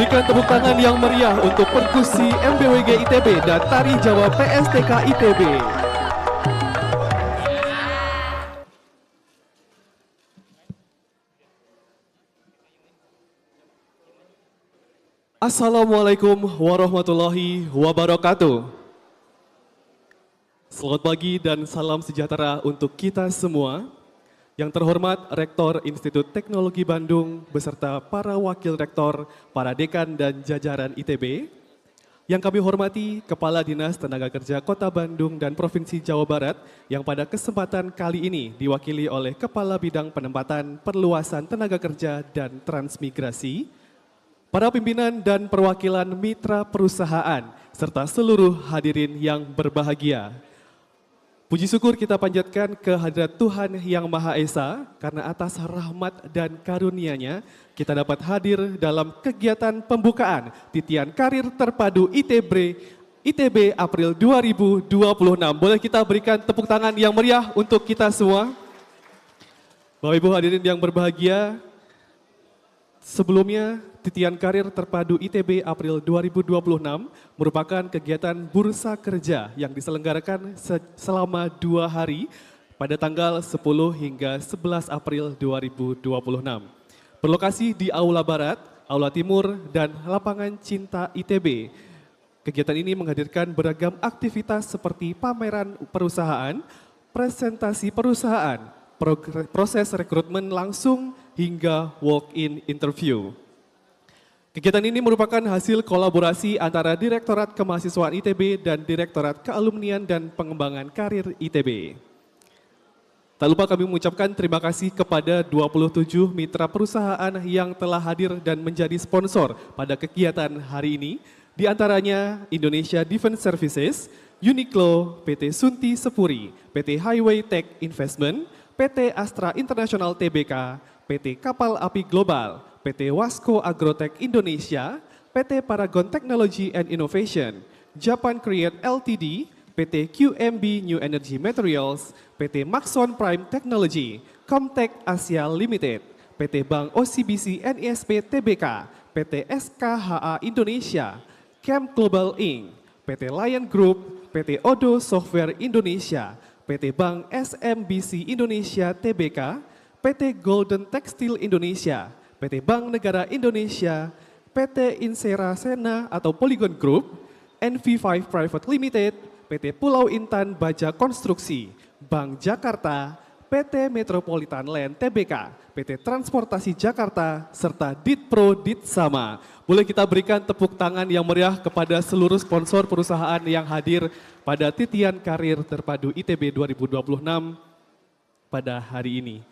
berikan tepuk tangan yang meriah untuk perkusi MBWG ITB dan Tari Jawa PSTK ITB. Assalamualaikum warahmatullahi wabarakatuh. Selamat pagi dan salam sejahtera untuk kita semua. Yang terhormat Rektor Institut Teknologi Bandung beserta para wakil rektor, para dekan dan jajaran ITB. Yang kami hormati Kepala Dinas Tenaga Kerja Kota Bandung dan Provinsi Jawa Barat yang pada kesempatan kali ini diwakili oleh Kepala Bidang Penempatan, Perluasan Tenaga Kerja dan Transmigrasi, para pimpinan dan perwakilan mitra perusahaan, serta seluruh hadirin yang berbahagia. Puji syukur kita panjatkan kehadirat Tuhan Yang Maha Esa, karena atas rahmat dan karunia-Nya kita dapat hadir dalam kegiatan pembukaan Titian Karir Terpadu ITB April 2026. Boleh kita berikan tepuk tangan yang meriah untuk kita semua. Bapak Ibu hadirin yang berbahagia, sebelumnya Titian Karir Terpadu ITB April 2026 merupakan kegiatan bursa kerja yang diselenggarakan selama 2 hari pada tanggal 10 hingga 11 April 2026. Berlokasi di Aula Barat, Aula Timur, dan Lapangan Cinta ITB. Kegiatan ini menghadirkan beragam aktivitas seperti pameran perusahaan, presentasi perusahaan, proses rekrutmen langsung, hingga walk-in interview. Kegiatan ini merupakan hasil kolaborasi antara Direktorat Kemahasiswaan ITB dan Direktorat Kealumnian dan Pengembangan Karir ITB. Tak lupa kami mengucapkan terima kasih kepada 27 mitra perusahaan yang telah hadir dan menjadi sponsor pada kegiatan hari ini, di antaranya Indonesia Defense Services, Uniqlo, PT Sunti Sepuri, PT Highway Tech Investment, PT Astra International Tbk, PT Kapal Api Global, PT Wasco Agrotech Indonesia, PT Paragon Technology and Innovation, Japan Create Ltd, PT QMB New Energy Materials, PT Maxon Prime Technology, Comtech Asia Limited, PT Bank OCBC NISP Tbk, PT SKHA Indonesia, Camp Global Inc., PT Lion Group, PT Odo Software Indonesia, PT Bank SMBC Indonesia Tbk, PT Golden Textile Indonesia, PT Bank Negara Indonesia, PT Insera Sena atau Polygon Group, NV5 Private Limited, PT Pulau Intan Baja Konstruksi, Bank Jakarta, PT Metropolitan Land Tbk, PT Transportasi Jakarta, serta Ditpro Ditsama. Boleh kita berikan tepuk tangan yang meriah kepada seluruh sponsor perusahaan yang hadir pada Titian Karir Terpadu ITB 2026 pada hari ini.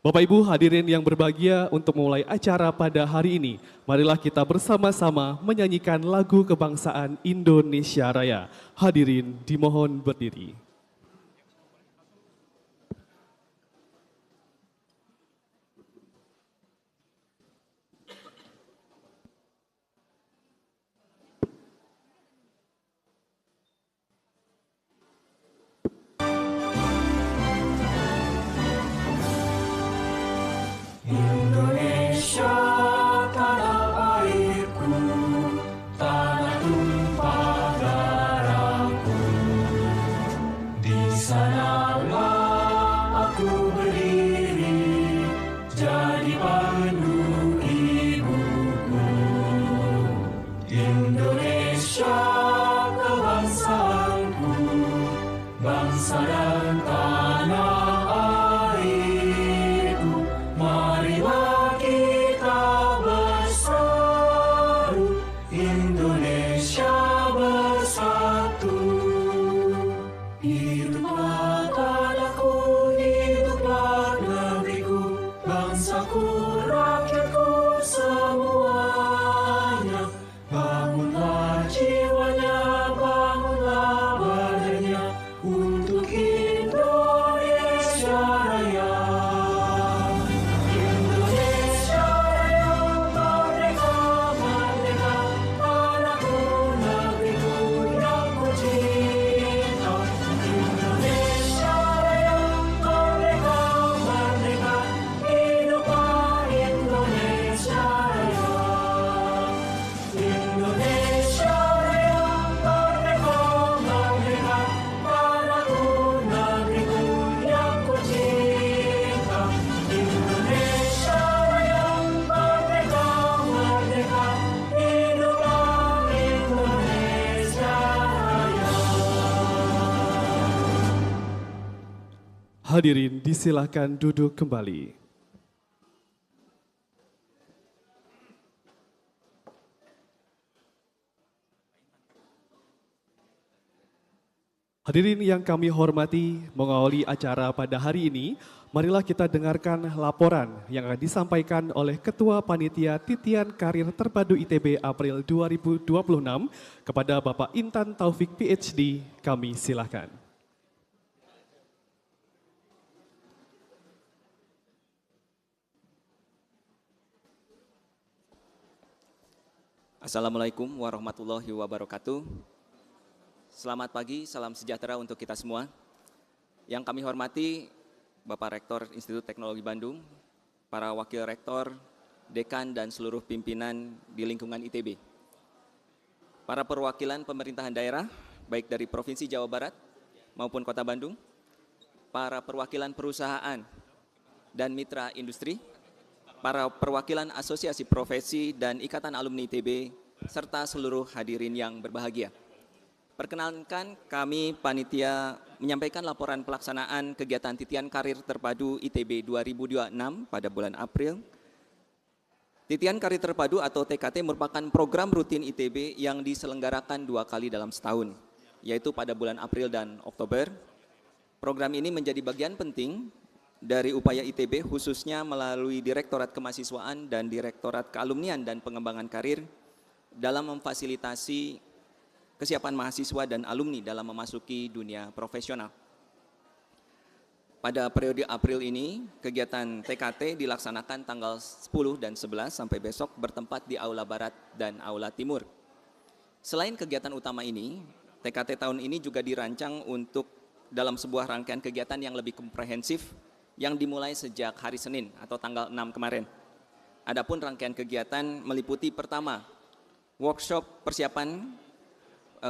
Bapak Ibu hadirin yang berbahagia, untuk memulai acara pada hari ini, marilah kita bersama-sama menyanyikan lagu kebangsaan Indonesia Raya. Hadirin dimohon berdiri. Indonesia tanah airku, tanah tumpah darahku. Di sanalah aku berdiri, jadi pandu ibuku. Indonesia kebangsaanku, bangsa dan tanah airku. Marilah kita bersatu, Indonesia bersatu. Hiduplah tanahku, hiduplah negeriku, bangsaku, rakyatku semuanya. Bangunlah jiwanya, bangunlah badannya, untuk kita Hadirin disilahkan duduk kembali. Hadirin yang kami hormati, mengawali acara pada hari ini, marilah kita dengarkan laporan yang akan disampaikan oleh Ketua Panitia Titian Karir Terpadu ITB April 2026 kepada Bapak Intan Taufik PhD. Kami silakan. Assalamualaikum warahmatullahi wabarakatuh. Selamat pagi, salam sejahtera untuk kita semua. Yang kami hormati Bapak Rektor Institut Teknologi Bandung, para Wakil Rektor, Dekan, dan seluruh pimpinan di lingkungan ITB. Para perwakilan pemerintahan daerah, baik dari Provinsi Jawa Barat maupun Kota Bandung, para perwakilan perusahaan dan mitra industri, para perwakilan asosiasi profesi dan ikatan alumni ITB, serta seluruh hadirin yang berbahagia. Perkenalkan, kami panitia menyampaikan laporan pelaksanaan kegiatan Titian Karir Terpadu ITB 2026 pada bulan April. Titian Karir Terpadu atau TKT merupakan program rutin ITB yang diselenggarakan 2 kali dalam setahun, yaitu pada bulan April dan Oktober. Program ini menjadi bagian penting dari upaya ITB khususnya melalui Direktorat Kemahasiswaan dan Direktorat Kealumnian dan Pengembangan Karir dalam memfasilitasi kesiapan mahasiswa dan alumni dalam memasuki dunia profesional. Pada periode April ini, kegiatan TKT dilaksanakan tanggal 10 dan 11 sampai besok bertempat di Aula Barat dan Aula Timur. Selain kegiatan utama ini, TKT tahun ini juga dirancang untuk dalam sebuah rangkaian kegiatan yang lebih komprehensif yang dimulai sejak hari Senin atau tanggal 6 kemarin. Adapun rangkaian kegiatan meliputi pertama, workshop persiapan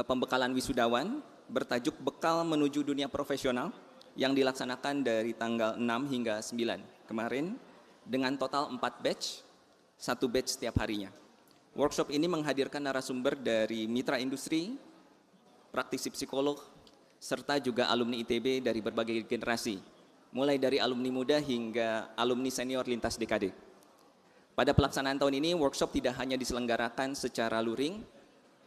pembekalan wisudawan bertajuk Bekal Menuju Dunia Profesional yang dilaksanakan dari tanggal 6 hingga 9 kemarin dengan total 4 batch, 1 batch setiap harinya. Workshop ini menghadirkan narasumber dari mitra industri, praktisi psikolog, serta juga alumni ITB dari berbagai generasi, mulai dari alumni muda hingga alumni senior lintas dekade. Pada pelaksanaan tahun ini, workshop tidak hanya diselenggarakan secara luring,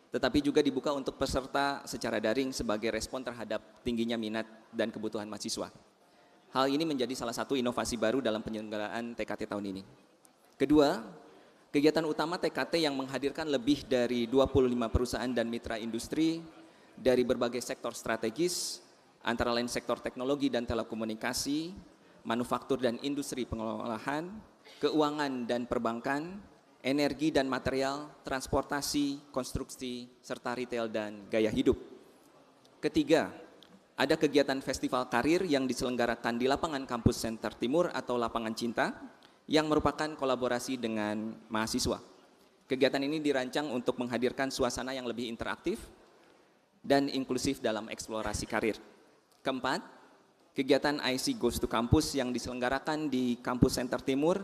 tetapi juga dibuka untuk peserta secara daring sebagai respon terhadap tingginya minat dan kebutuhan mahasiswa. Hal ini menjadi salah satu inovasi baru dalam penyelenggaraan TKT tahun ini. Kedua, kegiatan utama TKT yang menghadirkan lebih dari 25 perusahaan dan mitra industri dari berbagai sektor strategis, antara lain sektor teknologi dan telekomunikasi, manufaktur dan industri pengolahan, keuangan dan perbankan, energi dan material, transportasi, konstruksi, serta retail dan gaya hidup. Ketiga, ada kegiatan festival karir yang diselenggarakan di lapangan Kampus Center Timur atau Lapangan Cinta yang merupakan kolaborasi dengan mahasiswa. Kegiatan ini dirancang untuk menghadirkan suasana yang lebih interaktif dan inklusif dalam eksplorasi karir. Keempat, kegiatan IC Goes to Campus yang diselenggarakan di Kampus Center Timur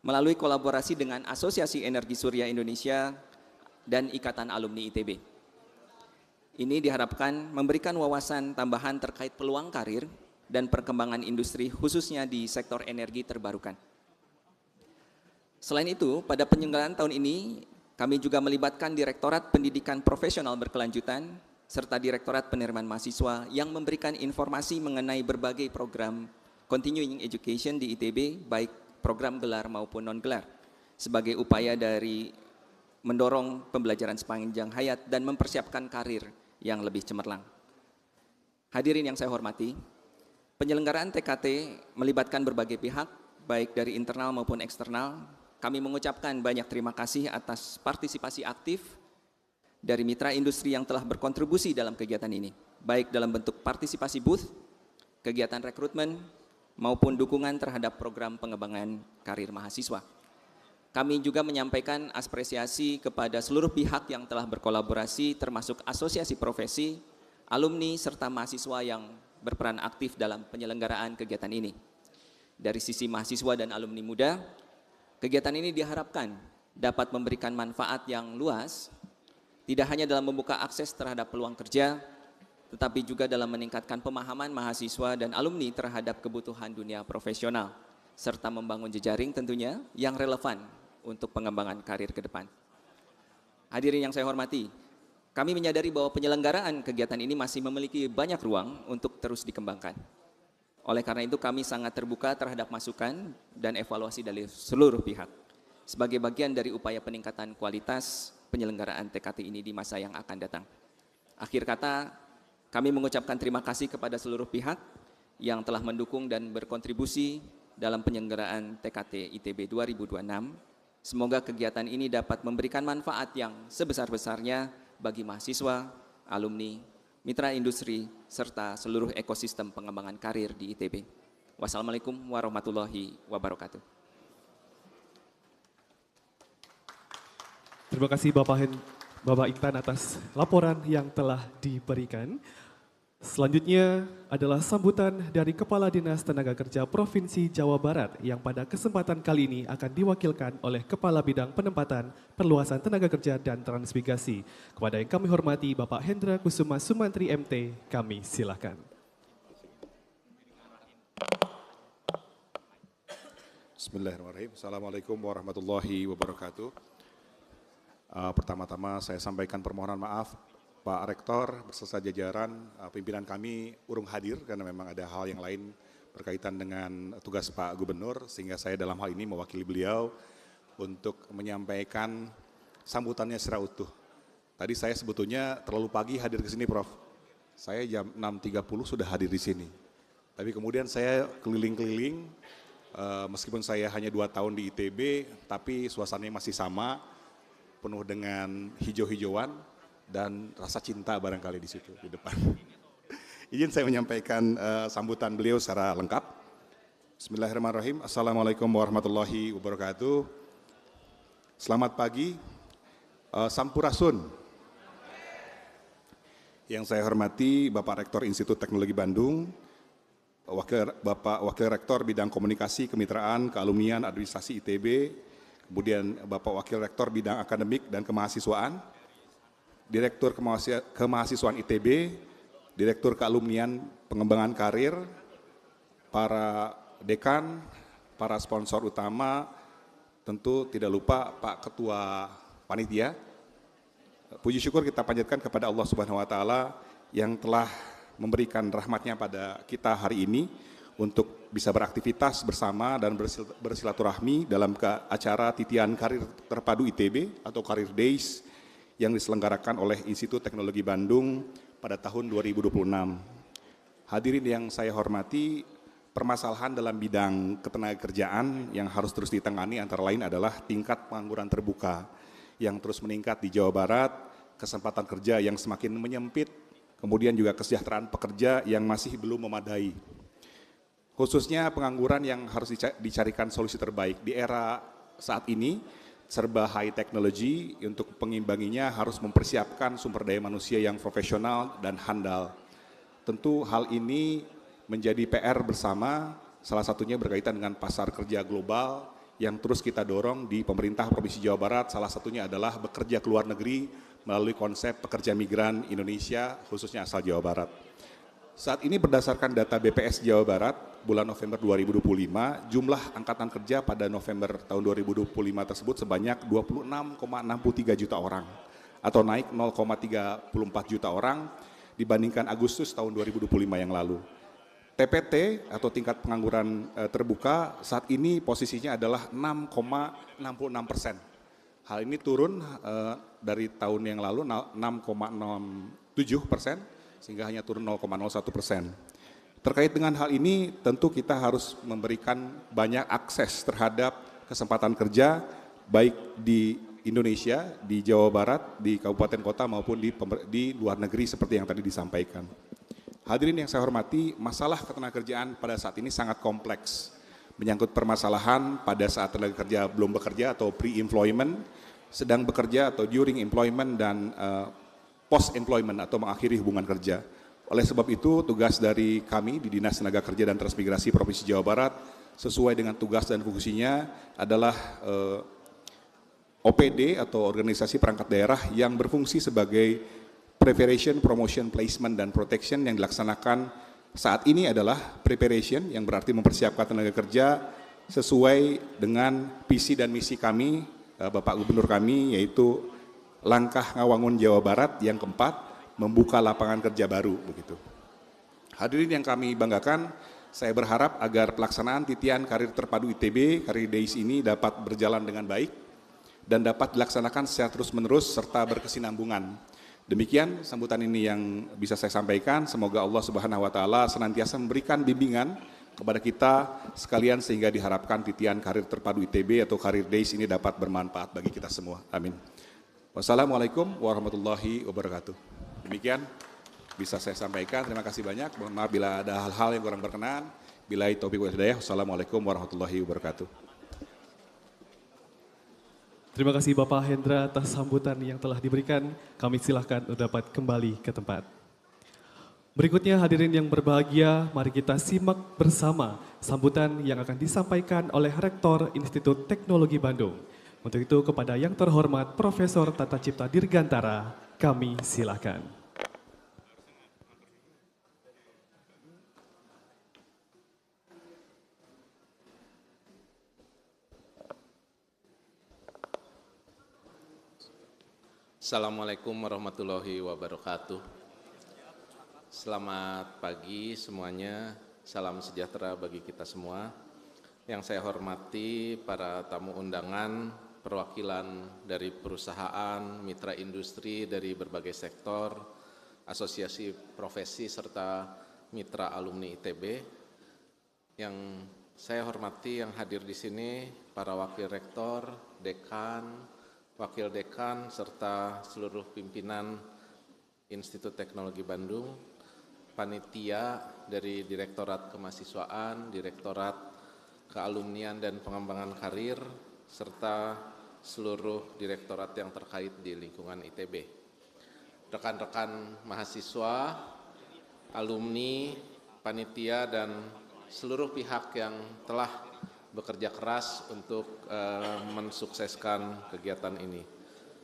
melalui kolaborasi dengan Asosiasi Energi Surya Indonesia dan Ikatan Alumni ITB. Ini diharapkan memberikan wawasan tambahan terkait peluang karir dan perkembangan industri khususnya di sektor energi terbarukan. Selain itu, pada penyelenggaraan tahun ini, kami juga melibatkan Direktorat Pendidikan Profesional Berkelanjutan serta Direktorat Penerimaan Mahasiswa yang memberikan informasi mengenai berbagai program continuing education di ITB, baik program gelar maupun non-gelar, sebagai upaya dari mendorong pembelajaran sepanjang hayat dan mempersiapkan karir yang lebih cemerlang. Hadirin yang saya hormati, penyelenggaraan TKT melibatkan berbagai pihak, baik dari internal maupun eksternal. Kami mengucapkan banyak terima kasih atas partisipasi aktif dari mitra industri yang telah berkontribusi dalam kegiatan ini, baik dalam bentuk partisipasi booth, kegiatan rekrutmen, maupun dukungan terhadap program pengembangan karir mahasiswa. Kami juga menyampaikan apresiasi kepada seluruh pihak yang telah berkolaborasi termasuk asosiasi profesi, alumni, serta mahasiswa yang berperan aktif dalam penyelenggaraan kegiatan ini. Dari sisi mahasiswa dan alumni muda, kegiatan ini diharapkan dapat memberikan manfaat yang luas, tidak hanya dalam membuka akses terhadap peluang kerja, tetapi juga dalam meningkatkan pemahaman mahasiswa dan alumni terhadap kebutuhan dunia profesional, serta membangun jejaring tentunya yang relevan untuk pengembangan karir ke depan. Hadirin yang saya hormati, kami menyadari bahwa penyelenggaraan kegiatan ini masih memiliki banyak ruang untuk terus dikembangkan. Oleh karena itu kami sangat terbuka terhadap masukan dan evaluasi dari seluruh pihak sebagai bagian dari upaya peningkatan kualitas penyelenggaraan TKT ini di masa yang akan datang. Akhir kata, kami mengucapkan terima kasih kepada seluruh pihak yang telah mendukung dan berkontribusi dalam penyelenggaraan TKT ITB 2026. Semoga kegiatan ini dapat memberikan manfaat yang sebesar-besarnya bagi mahasiswa, alumni, mitra industri, serta seluruh ekosistem pengembangan karir di ITB. Wassalamualaikum warahmatullahi wabarakatuh. Terima kasih Bapak Intan atas laporan yang telah diberikan. Selanjutnya adalah sambutan dari Kepala Dinas Tenaga Kerja Provinsi Jawa Barat yang pada kesempatan kali ini akan diwakilkan oleh Kepala Bidang Penempatan, Perluasan Tenaga Kerja dan Transmigrasi. Kepada yang kami hormati Bapak Hendra Kusuma Sumantri MT, kami silakan. Bismillahirrahmanirrahim. Assalamualaikum warahmatullahi wabarakatuh. Pertama-tama saya sampaikan permohonan maaf Pak Rektor beserta jajaran pimpinan kami urung hadir karena memang ada hal yang lain berkaitan dengan tugas Pak Gubernur, sehingga saya dalam hal ini mewakili beliau untuk menyampaikan sambutannya secara utuh. Tadi saya sebetulnya terlalu pagi hadir ke sini, Prof. Saya jam 6.30 sudah hadir di sini. Tapi kemudian saya keliling-keliling, meskipun saya hanya 2 tahun di ITB, tapi suasananya masih sama, penuh dengan hijau-hijauan dan rasa cinta barangkali di situ, di depan. Izin saya menyampaikan sambutan beliau secara lengkap. Bismillahirrahmanirrahim. Assalamualaikum warahmatullahi wabarakatuh. Selamat pagi, Sampurasun. Yang saya hormati Bapak Rektor Institut Teknologi Bandung, Bapak Wakil Rektor Bidang Komunikasi, Kemitraan, Kealumnian, Administrasi ITB, kemudian Bapak Wakil Rektor Bidang Akademik dan Kemahasiswaan, Direktur Kemahasiswaan ITB, Direktur Kealumnian Pengembangan Karir, para dekan, para sponsor utama, tentu tidak lupa Pak Ketua Panitia. Puji syukur kita panjatkan kepada Allah Subhanahu wa Ta'ala yang telah memberikan rahmatnya pada kita hari ini untuk bisa beraktivitas bersama dan bersilaturahmi dalam acara titian karir terpadu ITB atau Career Days yang diselenggarakan oleh Institut Teknologi Bandung pada tahun 2026. Hadirin yang saya hormati, permasalahan dalam bidang ketenagakerjaan yang harus terus ditangani antara lain adalah tingkat pengangguran terbuka yang terus meningkat di Jawa Barat, kesempatan kerja yang semakin menyempit, kemudian juga kesejahteraan pekerja yang masih belum memadai. Khususnya pengangguran yang harus dicarikan solusi terbaik. Di era saat ini, serba high technology, untuk pengimbanginya harus mempersiapkan sumber daya manusia yang profesional dan handal. Tentu hal ini menjadi PR bersama, salah satunya berkaitan dengan pasar kerja global yang terus kita dorong di pemerintah Provinsi Jawa Barat, salah satunya adalah bekerja ke luar negeri melalui konsep pekerja migran Indonesia, khususnya asal Jawa Barat. Saat ini berdasarkan data BPS Jawa Barat, bulan November 2025, jumlah angkatan kerja pada November tahun 2025 tersebut sebanyak 26,63 juta orang, atau naik 0,34 juta orang dibandingkan Agustus tahun 2025 yang lalu. TPT atau tingkat pengangguran terbuka saat ini posisinya adalah 6,66%. Hal ini turun dari tahun yang lalu 6,07%, sehingga hanya turun 0,01%. Terkait dengan hal ini, tentu kita harus memberikan banyak akses terhadap kesempatan kerja, baik di Indonesia, di Jawa Barat, di kabupaten kota maupun di luar negeri seperti yang tadi disampaikan. Hadirin yang saya hormati, masalah ketenagakerjaan pada saat ini sangat kompleks. Menyangkut permasalahan pada saat tenaga kerja belum bekerja atau pre-employment, sedang bekerja atau during employment, dan post-employment atau mengakhiri hubungan kerja. Oleh sebab itu, tugas dari kami di Dinas Tenaga Kerja dan Transmigrasi Provinsi Jawa Barat sesuai dengan tugas dan fungsinya adalah OPD atau organisasi perangkat daerah yang berfungsi sebagai preparation, promotion, placement, dan protection yang dilaksanakan saat ini adalah preparation, yang berarti mempersiapkan tenaga kerja sesuai dengan visi dan misi kami, Bapak Gubernur kami, yaitu langkah Ngawangun Jawa Barat yang keempat, membuka lapangan kerja baru. Begitu. Hadirin yang kami banggakan, saya berharap agar pelaksanaan titian karir terpadu ITB, Career Days ini dapat berjalan dengan baik dan dapat dilaksanakan secara terus-menerus serta berkesinambungan. Demikian sambutan ini yang bisa saya sampaikan. Semoga Allah Subhanahu wa taala senantiasa memberikan bimbingan kepada kita sekalian sehingga diharapkan titian karir terpadu ITB atau Career Days ini dapat bermanfaat bagi kita semua. Amin. Wassalamualaikum warahmatullahi wabarakatuh. Demikian bisa saya sampaikan. Terima kasih banyak. Mohon maaf bila ada hal-hal yang kurang berkenan. Billahi taufiq wal hidayah. Wassalamualaikum warahmatullahi wabarakatuh. Terima kasih Bapak Hendra atas sambutan yang telah diberikan. Kami silahkan untuk dapat kembali ke tempat. Berikutnya hadirin yang berbahagia, mari kita simak bersama sambutan yang akan disampaikan oleh Rektor Institut Teknologi Bandung. Untuk itu kepada yang terhormat Profesor Tata Cipta Dirgantara, kami silahkan. Assalamualaikum warahmatullahi wabarakatuh. Selamat pagi semuanya, salam sejahtera bagi kita semua. Yang saya hormati para tamu undangan, perwakilan dari perusahaan, mitra industri dari berbagai sektor, asosiasi profesi serta mitra alumni ITB. Yang saya hormati yang hadir di sini, para wakil rektor, dekan, wakil dekan, serta seluruh pimpinan Institut Teknologi Bandung, panitia dari Direktorat Kemahasiswaan, Direktorat Kealumnian dan Pengembangan Karir, serta seluruh direktorat yang terkait di lingkungan ITB. Rekan-rekan mahasiswa, alumni, panitia, dan seluruh pihak yang telah bekerja keras untuk mensukseskan kegiatan ini.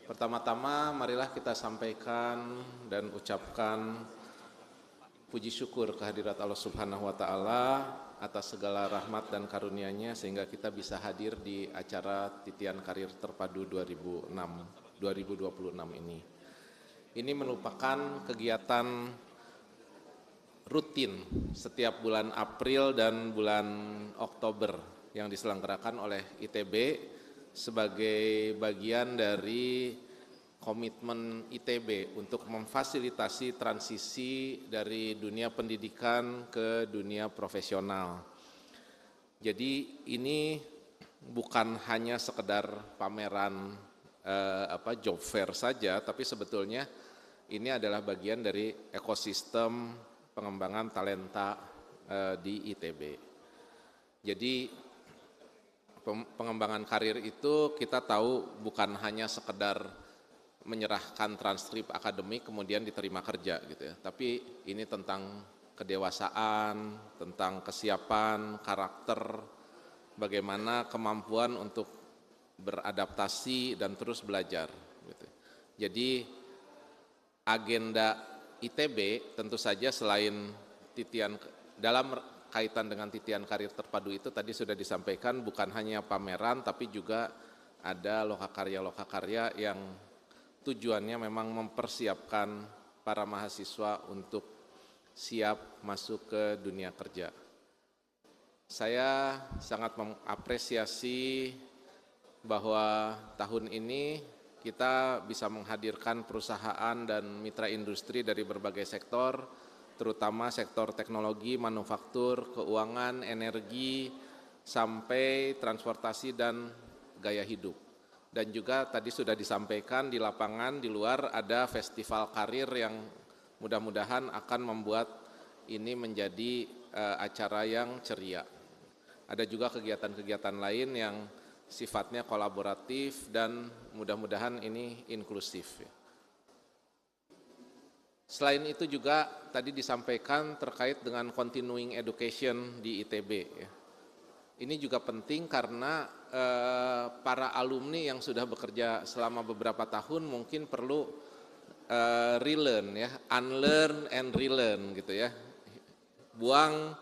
Pertama-tama marilah kita sampaikan dan ucapkan puji syukur kehadirat Allah Subhanahu wa taala atas segala rahmat dan karunia-Nya sehingga kita bisa hadir di acara Titian Karir Terpadu 2026 ini. Ini merupakan kegiatan rutin setiap bulan April dan bulan Oktober yang diselenggarakan oleh ITB sebagai bagian dari komitmen ITB untuk memfasilitasi transisi dari dunia pendidikan ke dunia profesional. Jadi ini bukan hanya sekedar pameran job fair saja, tapi sebetulnya ini adalah bagian dari ekosistem pengembangan talenta di ITB. Jadi pengembangan karir itu kita tahu bukan hanya sekedar menyerahkan transkrip akademik kemudian diterima kerja gitu ya. Tapi ini tentang kedewasaan, tentang kesiapan, karakter, bagaimana kemampuan untuk beradaptasi dan terus belajar gitu. Jadi agenda ITB tentu saja selain titian dalam kaitan dengan titian karir terpadu itu tadi sudah disampaikan bukan hanya pameran tapi juga ada lokakarya-lokakarya yang tujuannya memang mempersiapkan para mahasiswa untuk siap masuk ke dunia kerja. Saya sangat mengapresiasi bahwa tahun ini kita bisa menghadirkan perusahaan dan mitra industri dari berbagai sektor, terutama sektor teknologi, manufaktur, keuangan, energi, sampai transportasi dan gaya hidup. Dan juga tadi sudah disampaikan di lapangan, di luar ada festival karir yang mudah-mudahan akan membuat ini menjadi acara yang ceria. Ada juga kegiatan-kegiatan lain yang sifatnya kolaboratif dan mudah-mudahan ini inklusif. Selain itu juga tadi disampaikan terkait dengan continuing education di ITB. Ini juga penting karena para alumni yang sudah bekerja selama beberapa tahun mungkin perlu relearn ya, unlearn and relearn gitu ya. Buang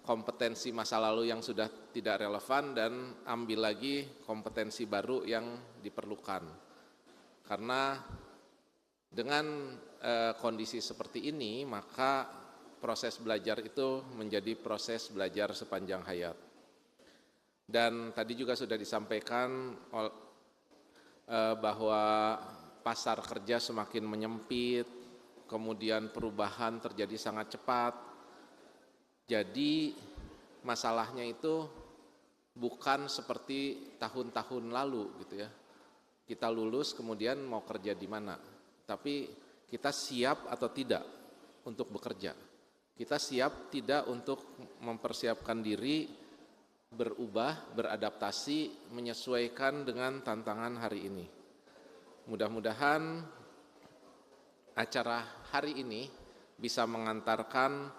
kompetensi masa lalu yang sudah tidak relevan dan ambil lagi kompetensi baru yang diperlukan. Karena dengan kondisi seperti ini, maka proses belajar itu menjadi proses belajar sepanjang hayat. Dan tadi juga sudah disampaikan bahwa pasar kerja semakin menyempit, kemudian perubahan terjadi sangat cepat. Jadi masalahnya itu bukan seperti tahun-tahun lalu gitu ya. Kita lulus kemudian mau kerja di mana, tapi kita siap atau tidak untuk bekerja. Kita siap tidak untuk mempersiapkan diri berubah, beradaptasi, menyesuaikan dengan tantangan hari ini. Mudah-mudahan acara hari ini bisa mengantarkan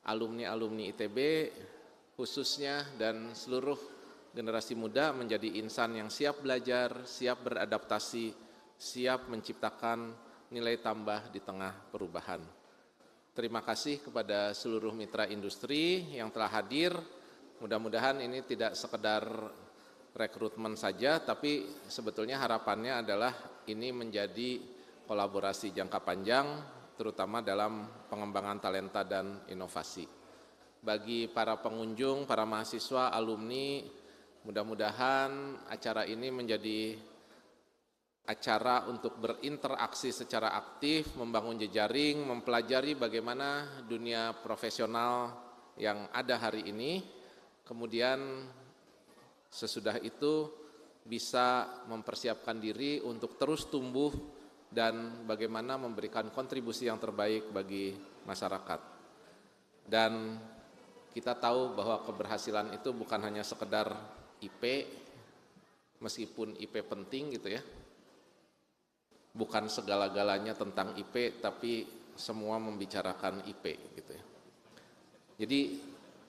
alumni-alumni ITB khususnya dan seluruh generasi muda menjadi insan yang siap belajar, siap beradaptasi, siap menciptakan nilai tambah di tengah perubahan. Terima kasih kepada seluruh mitra industri yang telah hadir. Mudah-mudahan ini tidak sekedar rekrutmen saja, tapi sebetulnya harapannya adalah ini menjadi kolaborasi jangka panjang, terutama dalam pengembangan talenta dan inovasi. Bagi para pengunjung, para mahasiswa, alumni, mudah-mudahan acara ini menjadi acara untuk berinteraksi secara aktif, membangun jejaring, mempelajari bagaimana dunia profesional yang ada hari ini, kemudian sesudah itu bisa mempersiapkan diri untuk terus tumbuh dan bagaimana memberikan kontribusi yang terbaik bagi masyarakat. Dan kita tahu bahwa keberhasilan itu bukan hanya sekedar IP, meskipun IP penting gitu ya. Bukan segala-galanya tentang IP, tapi semua membicarakan IP gitu ya. Jadi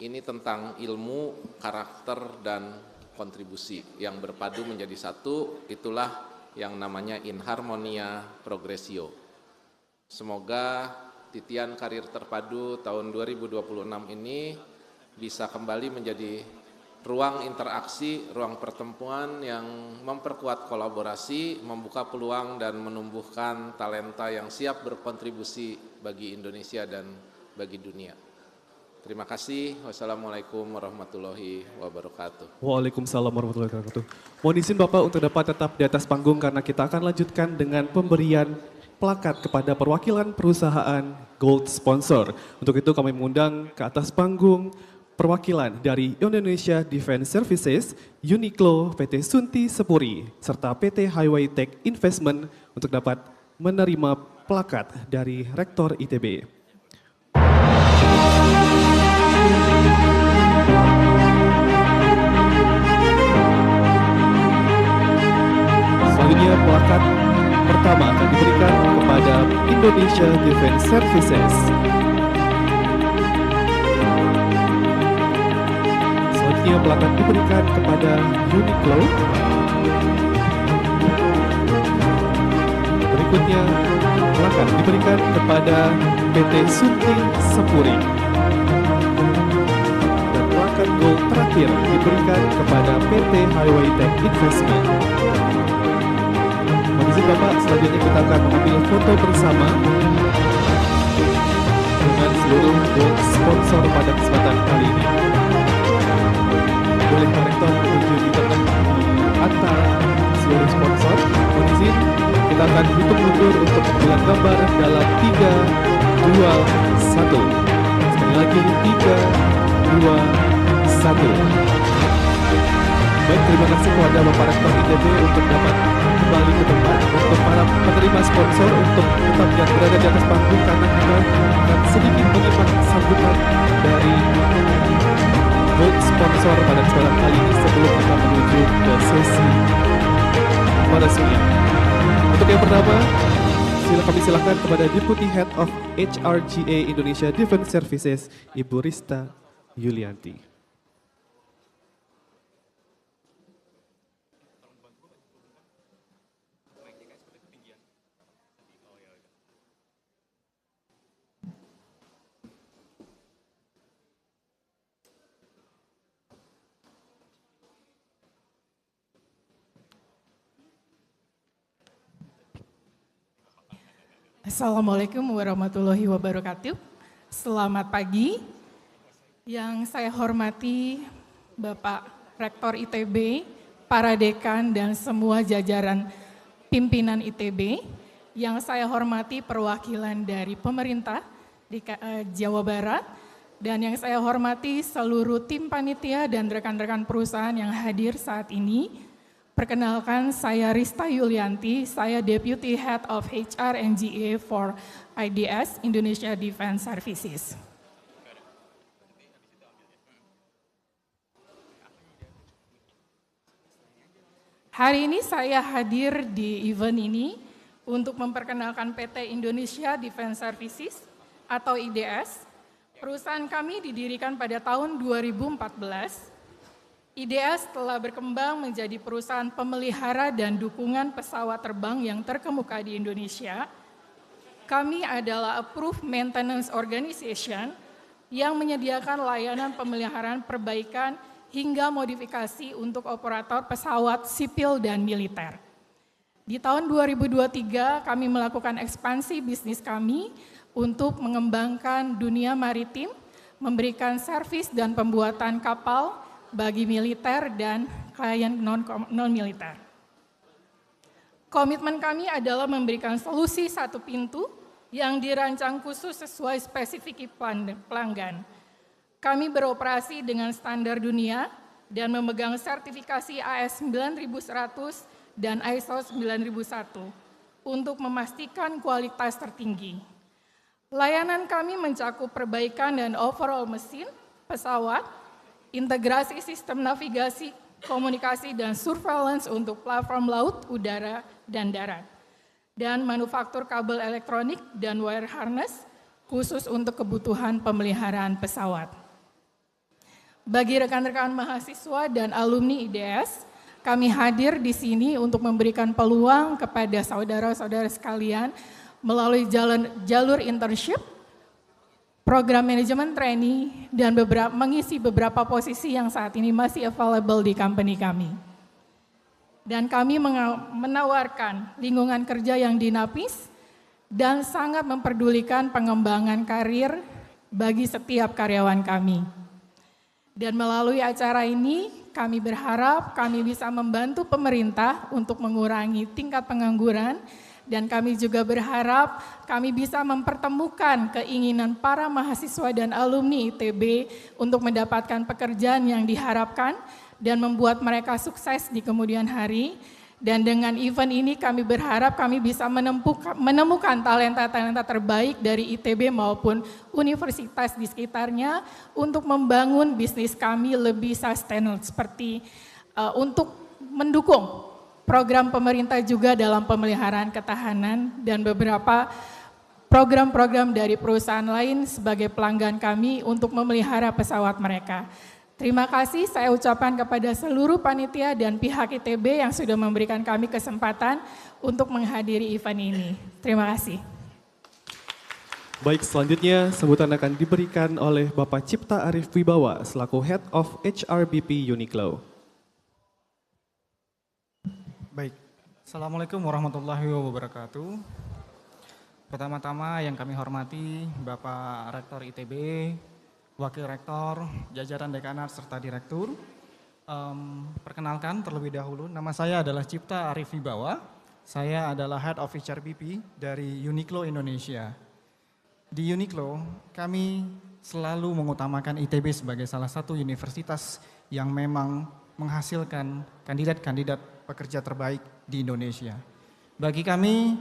ini tentang ilmu, karakter, dan kontribusi yang berpadu menjadi satu, itulah yang namanya in harmonia progressio. Semoga titian karir terpadu tahun 2026 ini bisa kembali menjadi ruang interaksi, ruang pertemuan yang memperkuat kolaborasi, membuka peluang dan menumbuhkan talenta yang siap berkontribusi bagi Indonesia dan bagi dunia. Terima kasih. Wassalamualaikum warahmatullahi wabarakatuh. Waalaikumsalam warahmatullahi wabarakatuh. Mohon izin Bapak untuk dapat tetap di atas panggung karena kita akan lanjutkan dengan pemberian plakat kepada perwakilan perusahaan Gold Sponsor. Untuk itu kami mengundang ke atas panggung perwakilan dari Indonesia Defense Services, Uniqlo, PT Sunti Sepuri, serta PT Highway Tech Investment untuk dapat menerima plakat dari Rektor ITB. Selanjutnya plakat pertama akan diberikan kepada Indonesia Defense Services. Selanjutnya plakat diberikan kepada Uniqlo. Berikutnya plakat diberikan kepada PT Sunti Sepuri. Dan plakat gold terakhir diberikan kepada PT Highway Tech Investment. Mohon izin Bapak, selanjutnya kita akan mengambil foto bersama dengan seluruh gold sponsor pada kesempatan kali ini. Boleh Pak Rektor menuju di tengah di antara seluruh sponsor. Mohon izin, kita akan hitung mundur untuk mengambil gambar dalam 3, 2, 1. Sekali lagi 3, 2, 1. Baik, terima kasih kepada Bapak Rektor ITB untuk dapat kembali ke tempat. Untuk para penerima sponsor untuk tetap yang berada di atas panggung karena kita akan sedikit menyimak sambutan dari Gold Sponsor pada kesempatan kali ini sebelum kita menuju ke sesi peresmian. Untuk yang pertama, kami silakan kepada Deputy Head of HRGA Indonesia Defense Services, Ibu Rista Yulianti. Assalamualaikum warahmatullahi wabarakatuh. Selamat pagi. Yang saya hormati Bapak Rektor ITB, para dekan dan semua jajaran pimpinan ITB. Yang saya hormati perwakilan dari pemerintah di Jawa Barat. Dan yang saya hormati seluruh tim panitia dan rekan-rekan perusahaan yang hadir saat ini. Perkenalkan, saya Rista Yulianti, saya Deputy Head of HR and GA for IDS, Indonesia Defense Services. Hari ini saya hadir di event ini untuk memperkenalkan PT Indonesia Defense Services atau IDS. Perusahaan kami didirikan pada tahun 2014. IDS telah berkembang menjadi perusahaan pemelihara dan dukungan pesawat terbang yang terkemuka di Indonesia. Kami adalah Approved Maintenance Organization yang menyediakan layanan pemeliharaan perbaikan hingga modifikasi untuk operator pesawat sipil dan militer. Di tahun 2023 kami melakukan ekspansi bisnis kami untuk mengembangkan dunia maritim, memberikan servis dan pembuatan kapal bagi militer dan klien non-militer. Komitmen kami adalah memberikan solusi satu pintu yang dirancang khusus sesuai spesifik pelanggan. Kami beroperasi dengan standar dunia dan memegang sertifikasi AS 9100 dan ISO 9001 untuk memastikan kualitas tertinggi. Layanan kami mencakup perbaikan dan overhaul mesin, pesawat, integrasi sistem navigasi, komunikasi, dan surveillance untuk platform laut, udara, dan darat, dan manufaktur kabel elektronik dan wire harness khusus untuk kebutuhan pemeliharaan pesawat. Bagi rekan-rekan mahasiswa dan alumni IDS, kami hadir di sini untuk memberikan peluang kepada saudara-saudara sekalian melalui jalur internship, program manajemen trainee, dan mengisi beberapa posisi yang saat ini masih available di company kami. Dan kami menawarkan lingkungan kerja yang dinamis dan sangat memperdulikan pengembangan karir bagi setiap karyawan kami. Dan melalui acara ini, kami berharap kami bisa membantu pemerintah untuk mengurangi tingkat pengangguran. Dan kami juga berharap kami bisa mempertemukan keinginan para mahasiswa dan alumni ITB untuk mendapatkan pekerjaan yang diharapkan dan membuat mereka sukses di kemudian hari. Dan dengan event ini kami berharap kami bisa menemukan talenta-talenta terbaik dari ITB maupun universitas di sekitarnya untuk membangun bisnis kami lebih sustainable seperti untuk mendukung program pemerintah juga dalam pemeliharaan ketahanan dan beberapa program-program dari perusahaan lain sebagai pelanggan kami untuk memelihara pesawat mereka. Terima kasih saya ucapkan kepada seluruh panitia dan pihak ITB yang sudah memberikan kami kesempatan untuk menghadiri event ini. Terima kasih. Baik, selanjutnya sambutan akan diberikan oleh Bapak Cipta Arif Wibawa selaku Head of HRBP Uniqlo. Baik, Assalamualaikum warahmatullahi wabarakatuh. Pertama-tama yang kami hormati Bapak Rektor ITB, Wakil Rektor, jajaran dekanat serta direktur. Perkenalkan terlebih dahulu, nama saya adalah Cipta Arif Wibawa. Saya adalah Head of HRBP dari Uniqlo Indonesia. Di Uniqlo, kami selalu mengutamakan ITB sebagai salah satu universitas yang memang menghasilkan kandidat-kandidat pekerja terbaik di Indonesia. Bagi kami,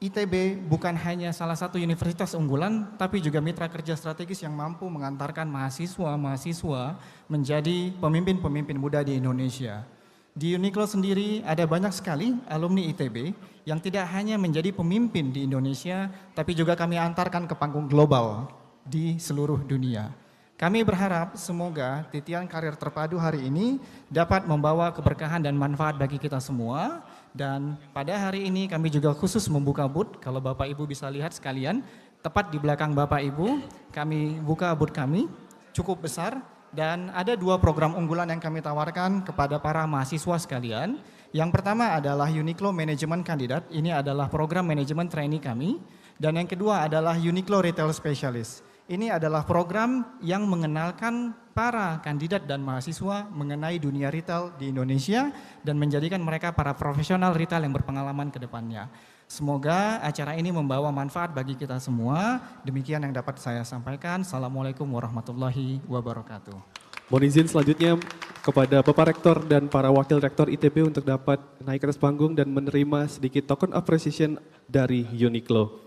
ITB bukan hanya salah satu universitas unggulan, tapi juga mitra kerja strategis yang mampu mengantarkan mahasiswa-mahasiswa menjadi pemimpin-pemimpin muda di Indonesia. Di Uniqlo sendiri ada banyak sekali alumni ITB yang tidak hanya menjadi pemimpin di Indonesia, tapi juga kami antarkan ke panggung global di seluruh dunia. Kami berharap semoga titian karir terpadu hari ini dapat membawa keberkahan dan manfaat bagi kita semua. Dan pada hari ini kami juga khusus membuka booth, kalau Bapak Ibu bisa lihat sekalian, tepat di belakang Bapak Ibu, kami buka booth kami, cukup besar, Dan ada 2 program unggulan yang kami tawarkan kepada para mahasiswa sekalian. Yang pertama adalah Uniqlo Management Kandidat, ini adalah program manajemen trainee kami. Dan yang kedua adalah Uniqlo Retail Specialist. Ini adalah program yang mengenalkan para kandidat dan mahasiswa mengenai dunia retail di Indonesia dan menjadikan mereka para profesional retail yang berpengalaman ke depannya. Semoga acara ini membawa manfaat bagi kita semua. Demikian yang dapat saya sampaikan. Assalamualaikum warahmatullahi wabarakatuh. Mohon izin selanjutnya kepada Bapak Rektor dan para Wakil Rektor ITB untuk dapat naik ke atas panggung dan menerima sedikit token appreciation dari Uniqlo.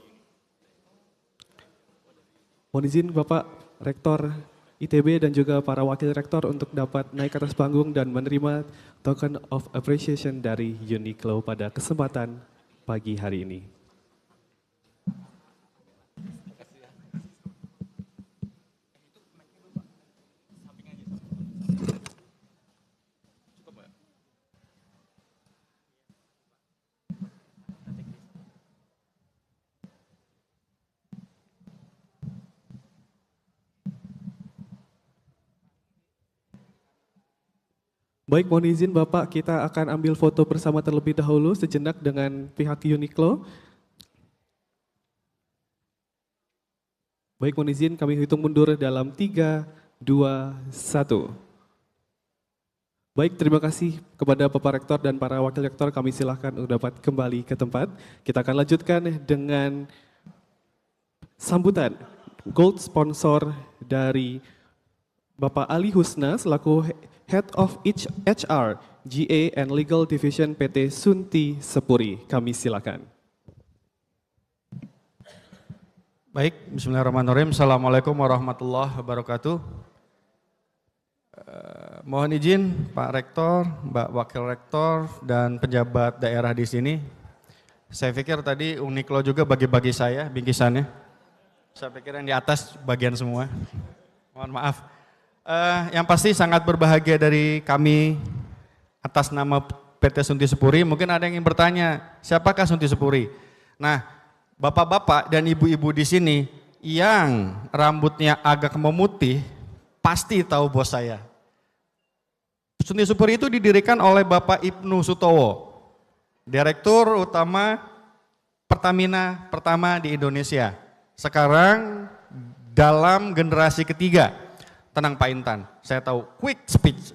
Mohon izin Bapak Rektor ITB dan juga para Wakil Rektor untuk dapat naik ke atas panggung dan menerima token of appreciation dari Uniqlo pada kesempatan pagi hari ini. Baik, mohon izin Bapak, kita akan ambil foto bersama terlebih dahulu sejenak dengan pihak Uniqlo. Baik, mohon izin kami hitung mundur dalam 3, 2, 1. Baik, terima kasih kepada Bapak Rektor dan para Wakil Rektor, kami silahkan untuk dapat kembali ke tempat. Kita akan lanjutkan dengan sambutan gold sponsor dari Bapak Ali Husna selaku Head of HR, GA and Legal Division PT Sunti Sepuri. Kami silakan. Baik, bismillahirrahmanirrahim. Assalamualaikum warahmatullahi wabarakatuh. Mohon izin Pak Rektor, Mbak Wakil Rektor, dan pejabat daerah di sini. Saya pikir tadi Uniqlo juga bagi-bagi saya bingkisannya. Saya pikir yang di atas bagian semua. Mohon maaf. Yang pasti sangat berbahagia dari kami atas nama PT Sunti Sepuri. Mungkin ada yang ingin bertanya, siapakah Sunti Sepuri? Nah, bapak-bapak dan ibu-ibu di sini yang rambutnya agak memutih, pasti tahu bos saya. Sunti Sepuri itu didirikan oleh Bapak Ibnu Sutowo, Direktur Utama Pertamina pertama di Indonesia. Sekarang dalam generasi ketiga. Tenang Pak Intan, saya tahu quick speech.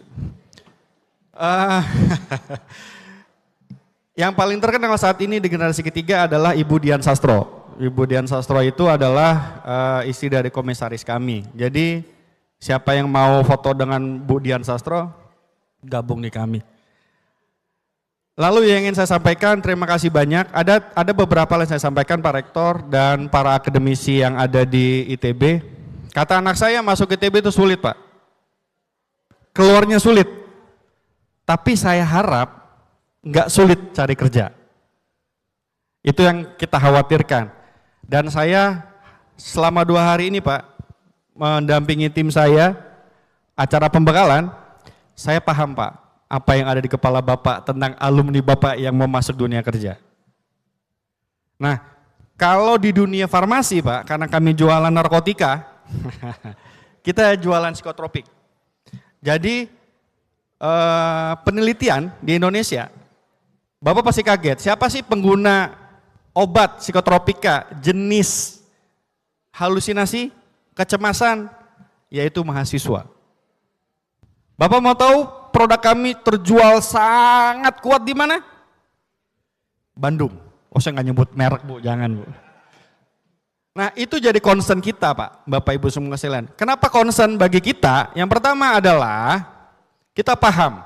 Yang paling terkenal saat ini di generasi ketiga adalah Ibu Dian Sastro. Ibu Dian Sastro itu adalah istri dari komisaris kami. Jadi siapa yang mau foto dengan Bu Dian Sastro, gabung di kami. Lalu yang ingin saya sampaikan, terima kasih banyak. Ada beberapa yang saya sampaikan Pak Rektor dan para akademisi yang ada di ITB. Kata anak saya masuk ITB itu sulit Pak. Keluarnya sulit. Tapi saya harap nggak sulit cari kerja. Itu yang kita khawatirkan. Dan saya selama 2 hari ini Pak, mendampingi tim saya, acara pembekalan, saya paham Pak, apa yang ada di kepala Bapak tentang alumni Bapak yang mau masuk dunia kerja. Nah, kalau di dunia farmasi Pak, karena kami jualan narkotika, kita jualan psikotropik. Jadi penelitian di Indonesia, Bapak pasti kaget, siapa sih pengguna obat psikotropika jenis halusinasi, kecemasan, yaitu mahasiswa. Bapak mau tahu produk kami terjual sangat kuat di mana? Bandung. Oh saya nggak nyebut merek Bu, jangan Bu. Nah itu jadi concern kita Pak, Bapak Ibu semua sekalian. Kenapa concern bagi kita? Yang pertama adalah kita paham,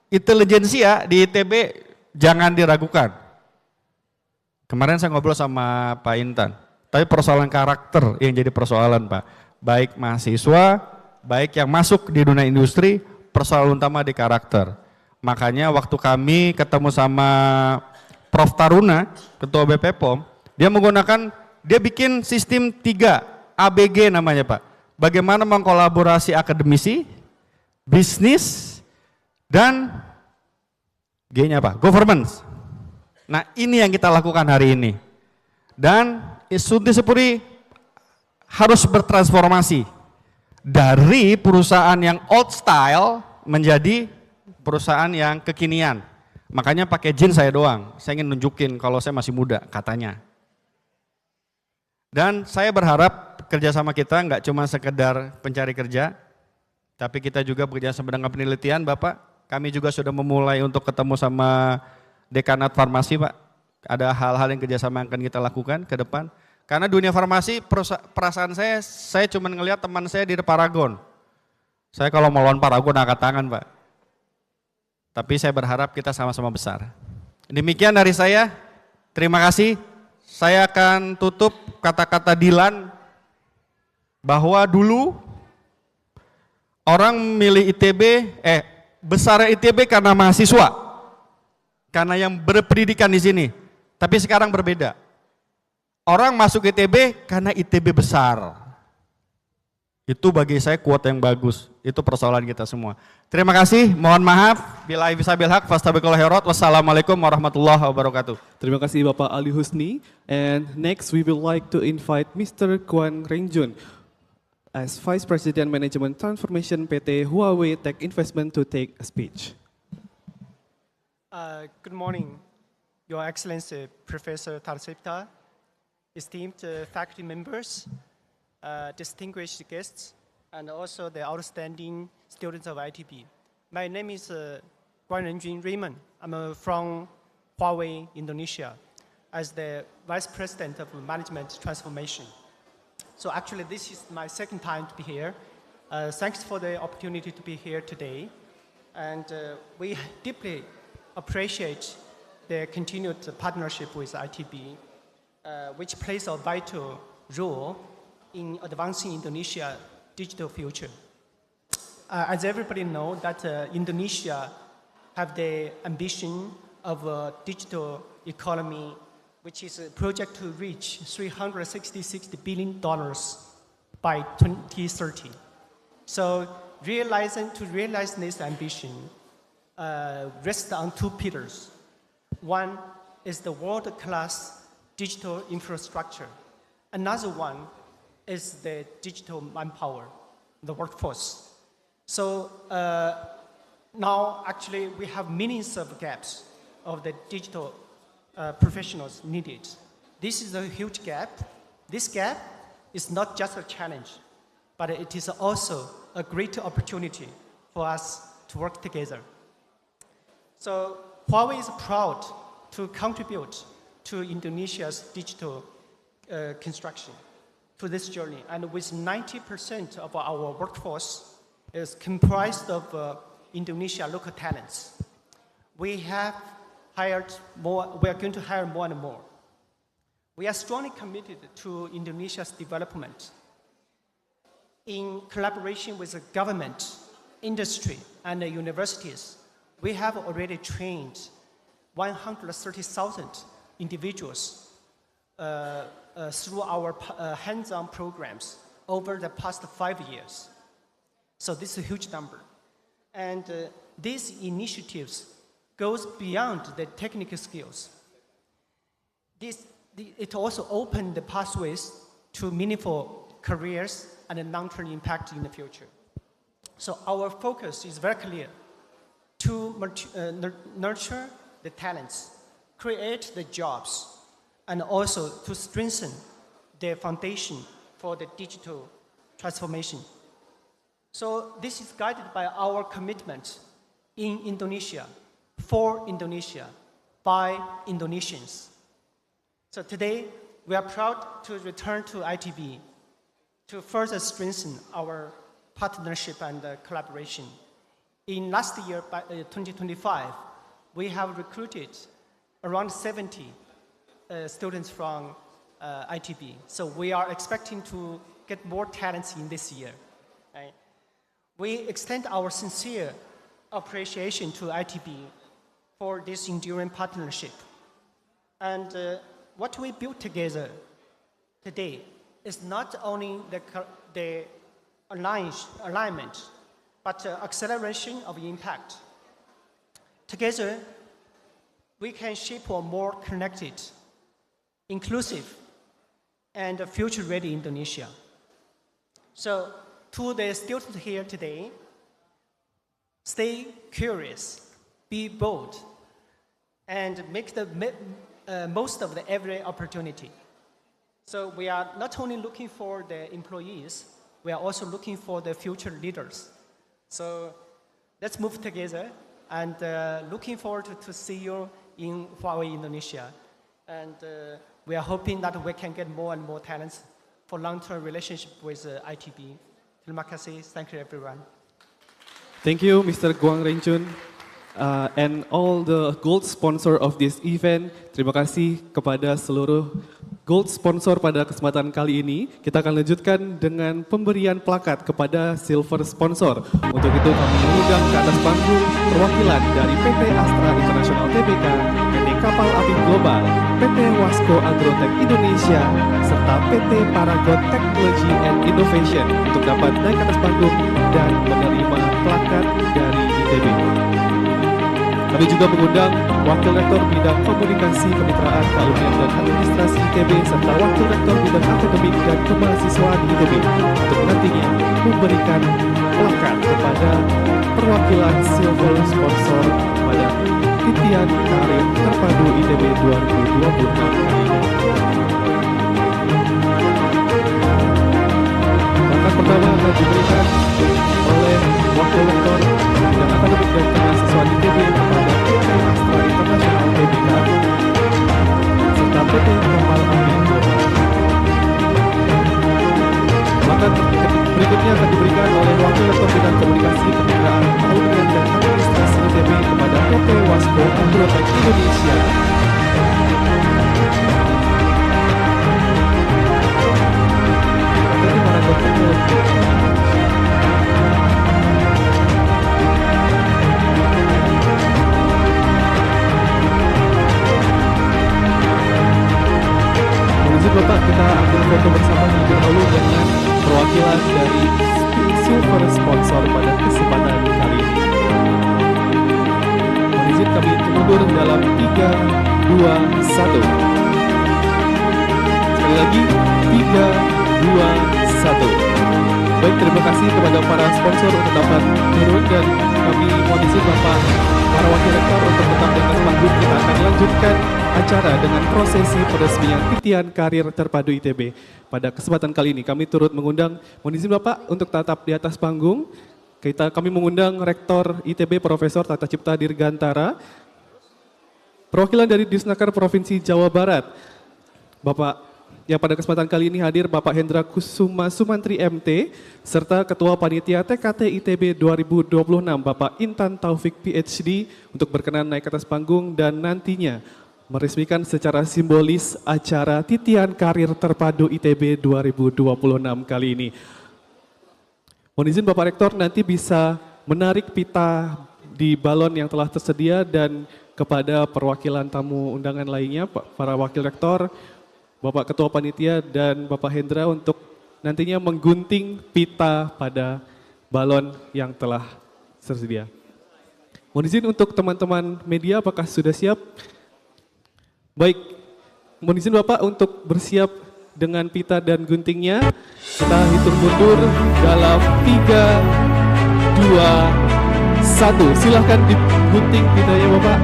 intelijensia di ITB jangan diragukan. Kemarin saya ngobrol sama Pak Intan, tapi persoalan karakter yang jadi persoalan Pak. Baik mahasiswa, baik yang masuk di dunia industri, persoalan utama di karakter. Makanya waktu kami ketemu sama Prof. Taruna, Ketua BP POM, dia bikin sistem 3, ABG namanya Pak. Bagaimana mengkolaborasi akademisi, bisnis, dan G-nya Pak, governance. Nah ini yang kita lakukan hari ini. Dan Sunti Sepuri harus bertransformasi. dari perusahaan yang old style menjadi perusahaan yang kekinian. Makanya pakai jin saya doang. Saya ingin nunjukin kalau saya masih muda, katanya. Dan saya berharap kerjasama kita nggak cuma sekedar pencari kerja, tapi kita juga bekerja sama dengan penelitian, Bapak. Kami juga sudah memulai untuk ketemu sama Dekanat Farmasi, Pak. Ada hal-hal yang kerjasama yang akan kita lakukan ke depan. Karena dunia farmasi, perasaan saya cuma ngelihat teman saya di Paragon. Saya kalau mau lawan Paragon angkat tangan, Pak. Tapi saya berharap kita sama-sama besar. Demikian dari saya. Terima kasih. Saya akan tutup kata-kata Dilan bahwa dulu orang milih ITB, besar ITB karena mahasiswa, karena yang berpendidikan di sini. Tapi sekarang berbeda. Orang masuk ITB karena ITB besar. Itu bagi saya quote yang bagus. Itu persoalan kita semua. Terima kasih, mohon maaf. Billahi bisabil haq, fastabiqul khairat. Wassalamualaikum warahmatullahi wabarakatuh. Terima kasih Bapak Ali Husni. And next we would like to invite Mr. Kwan Rengjun as Vice President Management Transformation PT Huawei Tech Investment to take a speech. Good morning, Your Excellency Professor Tarsipta, esteemed faculty members, distinguished guests, and also the outstanding students of ITB. My name is Guan Renjun Raymond. I'm from Huawei, Indonesia, as the Vice President of Management Transformation. So actually, this is my second time to be here. Thanks for the opportunity to be here today. And we deeply appreciate the continued partnership with ITB, which plays a vital role in advancing Indonesia's digital future. As everybody knows, that Indonesia have the ambition of a digital economy, which is a project to reach $366 billion by 2030. So to realize this ambition rests on two pillars. One is the world-class digital infrastructure. Another one is the digital manpower, the workforce. So now actually we have millions of gaps of the digital professionals needed. This is a huge gap. This gap is not just a challenge, but it is also a great opportunity for us to work together. So Huawei is proud to contribute to Indonesia's digital construction, to this journey. And with 90% of our workforce is comprised of Indonesia local talents. We are going to hire more and more. We are strongly committed to Indonesia's development. In collaboration with the government, industry, and the universities, we have already trained 130,000 individuals through our hands-on programs over the past 5 years. So this is a huge number. And these initiatives goes beyond the technical skills. It also opened the pathways to meaningful careers and a long-term impact in the future. So our focus is very clear: to nurture the talents, create the jobs, and also to strengthen the foundation for the digital transformation. So this is guided by our commitment in Indonesia, for Indonesia, by Indonesians. So today, we are proud to return to ITB to further strengthen our partnership and collaboration. In last year, by 2025, we have recruited around 70 students from ITB. So we are expecting to get more talents in this year. Right? We extend our sincere appreciation to ITB for this enduring partnership. And what we built together today is not only the alignment, but acceleration of impact. Together, we can shape a more connected, inclusive, and future-ready Indonesia. So to the students here today, stay curious, be bold, and make the most of every opportunity. So we are not only looking for the employees, we are also looking for the future leaders. So let's move together, and looking forward to see you in Huawei Indonesia. And we are hoping that we can get more and more talents for long-term relationship with ITB. Terima kasih. Thank you, everyone. Thank you, Mr. Guang Renchun, and all the gold sponsor of this event. Terima kasih kepada seluruh gold sponsor pada kesempatan kali ini. Kita akan lanjutkan dengan pemberian plakat kepada silver sponsor. Untuk itu kami mengundang ke atas panggung perwakilan dari PT Astra International Tbk, PT Kapal Api Global, PT Wasco Agrotech Indonesia, serta PT Paragon Technology and Innovation untuk dapat naik ke atas panggung dan menerima plakat dari ITB. Kami juga mengundang Wakil Rektor Bidang Komunikasi, Kemitraan, Kealumnian dan Administrasi ITB serta Wakil Rektor Bidang Akademik dan Kemahasiswaan ITB untuk nantinya memberikan plakat kepada perwakilan silver sponsor pada Titian Karir Terpadu ITB 2026 kali ini. Plakat pertama akan diberikan oleh Wakil Rektor Bidang Akademik dan Kemahasiswaan ITB kepada PT Astra International Tbk serta PT Kapal Api Global. Plakat berikutnya akan diberikan oleh Wakil Rektor Bidang Komunikasi, Kemitraan, Kealumnian dan Administrasi ITB kepada PT Wasco Agrotech Indonesia. PT Paragon Technology. Bapak, kita ambil foto bersama terlebih dahulu dengan perwakilan dari silver sponsor pada kesempatan kali ini. Mohon izin kami mundur dalam 3, 2, 1. Sekali lagi 3, 2, 1. Baik, terima kasih kepada para sponsor untuk dapat turun, dan kami mohon izin Bapak para wakil rektor untuk tetap di atas panggung. Kita akan lanjutkan acara dengan prosesi peresmian Titian Karir Terpadu ITB. Pada kesempatan kali ini kami turut mengundang, mohon izin Bapak untuk tetap di atas panggung. Kami mengundang Rektor ITB Profesor Tata Cipta Dirgantara, perwakilan dari Disnaker Provinsi Jawa Barat, Bapak yang pada kesempatan kali ini hadir Bapak Hendra Kusuma Sumantri MT, serta Ketua Panitia TKT ITB 2026 Bapak Intan Taufik PhD untuk berkenan naik ke atas panggung dan nantinya meresmikan secara simbolis acara Titian Karir Terpadu ITB 2026 kali ini. Mohon izin Bapak Rektor nanti bisa menarik pita di balon yang telah tersedia, dan kepada perwakilan tamu undangan lainnya, para Wakil Rektor, Bapak Ketua Panitia dan Bapak Hendra untuk nantinya menggunting pita pada balon yang telah tersedia. Mohon izin untuk teman-teman media, apakah sudah siap? Baik, mohon izin Bapak untuk bersiap dengan pita dan guntingnya. Kita hitung mundur dalam 3, 2, 1. Silahkan digunting pitanya Bapak.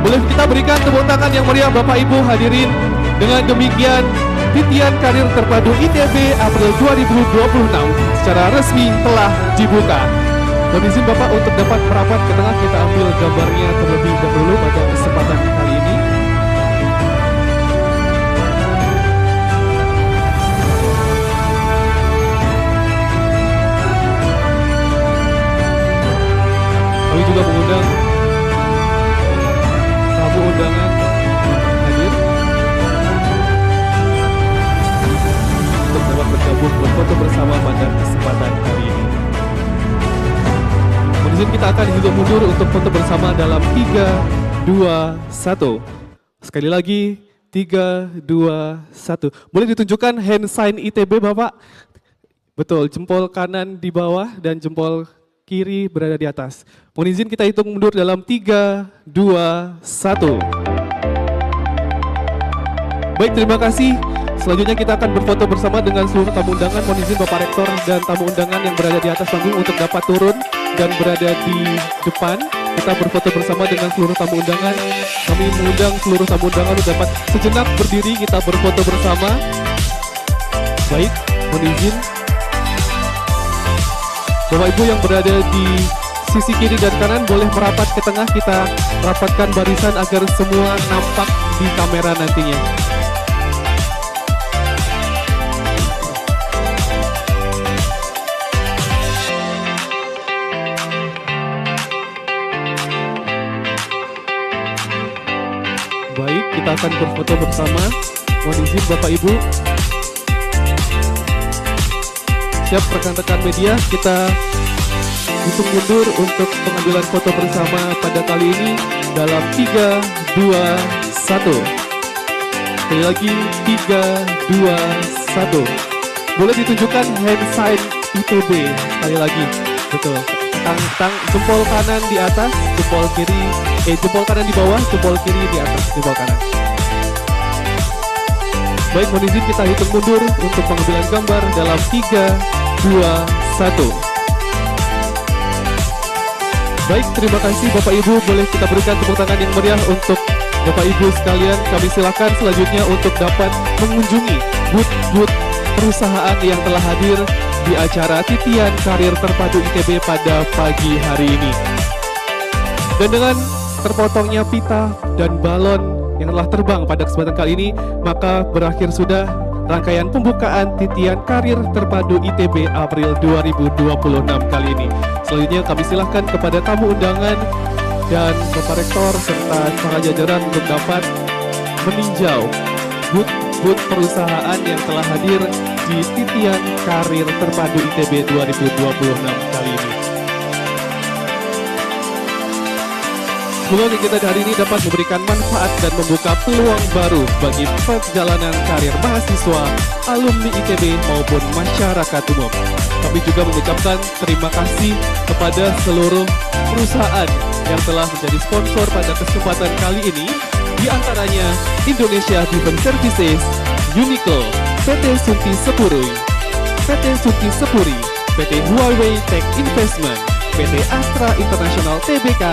Boleh kita berikan tepuk tangan yang meriah Bapak Ibu hadirin. Dengan demikian, Titian Karir Terpadu ITB April 2026 secara resmi telah dibuka. Mohon izin Bapak untuk dapat merapat ke tengah, kita ambil gambarnya terlebih dahulu pada kesempatan kali ini. Kami juga mengundang tamu undangan hadir untuk dapat bergabung berfoto bersama pada kesempatan kali ini. Mohon izin kita akan hitung mundur untuk foto bersama dalam 3, 2, 1. Sekali lagi 3, 2, 1. Boleh ditunjukkan hand sign ITB Bapak? Betul, jempol kanan di bawah dan jempol kiri berada di atas. Mohon izin kita hitung mundur dalam 3, 2, 1. Baik, terima kasih Selanjutnya kita akan berfoto bersama dengan seluruh tamu undangan. Mohon izin Bapak Rektor dan tamu undangan yang berada di atas panggung untuk dapat turun dan berada di depan. Kita berfoto bersama dengan seluruh tamu undangan. Kami mengundang seluruh tamu undangan untuk dapat sejenak berdiri, kita berfoto bersama. Baik, mohon izin. Bapak Ibu yang berada di sisi kiri dan kanan boleh merapat ke tengah, kita rapatkan barisan agar semua nampak di kamera nantinya. Baik, kita akan berfoto bersama. Mohon izin Bapak Ibu. Siap rekan-rekan media, kita hitung mundur untuk pengambilan foto bersama pada kali ini dalam 3, 2, 1. Sekali lagi 3, 2, 1. Boleh ditunjukkan hand sign ITB sekali lagi. Betul. Tang jempol kanan di atas, jempol kiri, jempol kanan di bawah, jempol kiri di atas, jempol kanan. Baik, mohon izin kita hitung mundur untuk pengambilan gambar dalam 3, 2, 1. Baik, terima kasih Bapak Ibu. Boleh kita berikan tepuk tangan yang meriah untuk Bapak Ibu sekalian. Kami silakan selanjutnya untuk dapat mengunjungi booth-booth perusahaan yang telah hadir di acara Titian Karir Terpadu ITB pada pagi hari ini. Dan dengan terpotongnya pita dan balon yang telah terbang pada kesempatan kali ini, maka berakhir sudah rangkaian pembukaan Titian Karir Terpadu ITB April 2026 kali ini. Selanjutnya kami silahkan kepada tamu undangan dan Bapak Rektor serta para jajaran untuk dapat meninjau booth perusahaan yang telah hadir di Titian Karir Terpadu ITB 2026 kali ini. Semoga kegiatan hari ini dapat memberikan manfaat dan membuka peluang baru bagi perjalanan karir mahasiswa, alumni ITB maupun masyarakat umum. Kami juga mengucapkan terima kasih kepada seluruh perusahaan yang telah menjadi sponsor pada kesempatan kali ini, di antaranya Indonesia Defense Services, Uniqlo, PT Sunti Sepuri, PT Huawei Tech Investment, PT Astra International Tbk,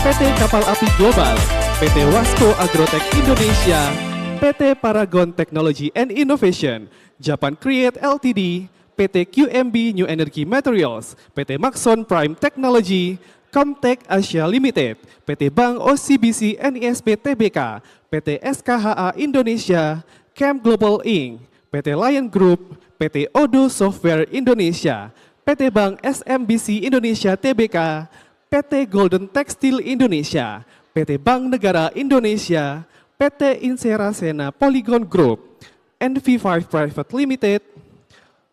PT Kapal Api Global, PT Wasco Agrotech Indonesia, PT Paragon Technology and Innovation, Japan Create Ltd, PT QMB New Energy Materials, PT Maxon Prime Technology, Comtech Asia Limited, PT Bank OCBC NISP Tbk, PT SKHA Indonesia, Camp Global Inc., PT Lion Group, PT Odo Software Indonesia, PT Bank SMBC Indonesia Tbk, PT Golden Textile Indonesia, PT Bank Negara Indonesia, PT Insera Sena Polygon Group, NV5 Private Limited,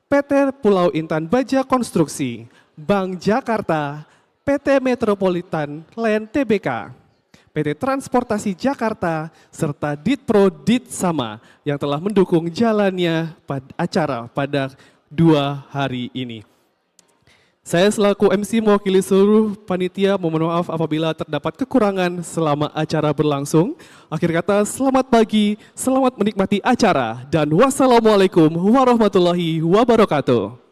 PT Pulau Intan Baja Konstruksi, Bank Jakarta, PT Metropolitan Land Tbk, PT Transportasi Jakarta, serta Ditpro Ditsama yang telah mendukung jalannya acara pada 2 hari ini. Saya selaku MC mewakili seluruh panitia memohon maaf apabila terdapat kekurangan selama acara berlangsung. Akhir kata, selamat pagi, selamat menikmati acara, dan wassalamualaikum warahmatullahi wabarakatuh.